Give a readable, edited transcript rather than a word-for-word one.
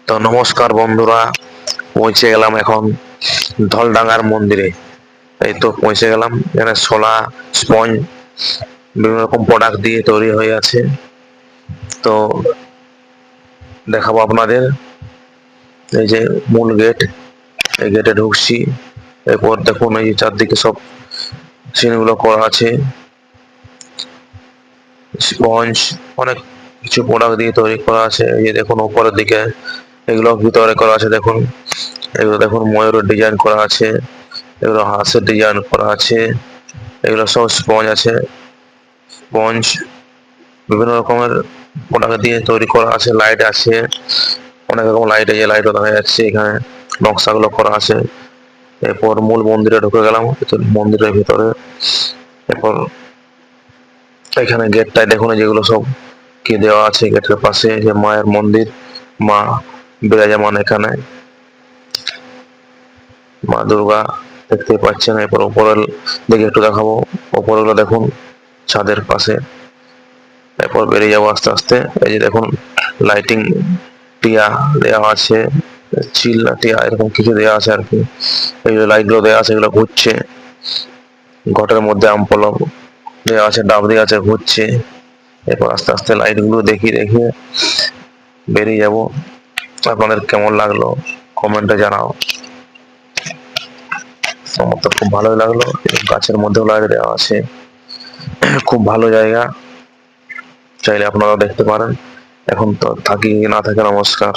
তো নমস্কার বন্ধুরা, পৌঁছে গেলাম এখন ধলডাঙ্গার মন্দিরে। এই তো পৌঁছে গেলাম। এখানে শোলা, স্পঞ্জ, বিভিন্ন রকম প্রোডাক্ট দিয়ে তৈরি হয়ে আছে। তো দেখাবো আপনাদের। এই যে মূল গেট, এই গেটে ঢুকছি। এরপর দেখুন এই যে চারদিকে সব সিনগুলো করা আছে, স্পঞ্জ, অনেক কিছু প্রোডাক্ট দিয়ে তৈরি করা আছে। এই যে দেখুন উপরের দিকে এগুলো ভিতরে করা আছে। দেখুন এগুলো দেখুন ময়ূরের ডিজাইন করা আছে, এগুলো হাঁসের ডিজাইন করা আছে, এগুলো সব স্পঞ্জ আছে। স্পঞ্জ বিভিন্ন রকমের প্রোডাক্ট দিয়ে তৈরি করা আছে। লাইট আছে, অনেক রকম লাইট, এই যে লাইটও দেখা যাচ্ছে এখানে, নকশাগুলো করা আছে। এরপর মূল মন্দিরে ঢুকে গেলাম, মন্দিরের ভিতরে। এরপর এখানে গেটটায় দেখুন যেগুলো সব কি দেওয়া আছে। গেটের পাশে যে মায়ের মন্দির, মা বিরাজমান এখানে, মা দুর্গা দেখতে পাচ্ছেন। এরপর উপরের দিকে একটু দেখাবো, উপরগুলো দেখুন ছাদের পাশে। এরপর বেরিয়ে যাবো আস্তে আস্তে। এই যে দেখুন লাইটিং টিয়া দেওয়া আছে, চিল টিয়া এরকম কিছু দেওয়া আছে আর কি। এই যে লাইটগুলো দেওয়া আছে, এগুলো ঘুরছে। ঘটের মধ্যে আম পলক দেওয়া আছে, ডাব দেওয়া আছে, ঘুরছে। এরপর আস্তে আস্তে লাইটগুলো দেখিয়ে দেখিয়ে বেরিয়ে যাব। আপনাদের কেমন লাগলো কমেন্টে জানাও। আমার তো খুব ভালোই লাগলো। গাছের মধ্যেও লাইট দেওয়া আছে, খুব ভালো জায়গা। চাইলে আপনারা দেখতে পারেন। এখন তো থাকি না থাকে, নমস্কার।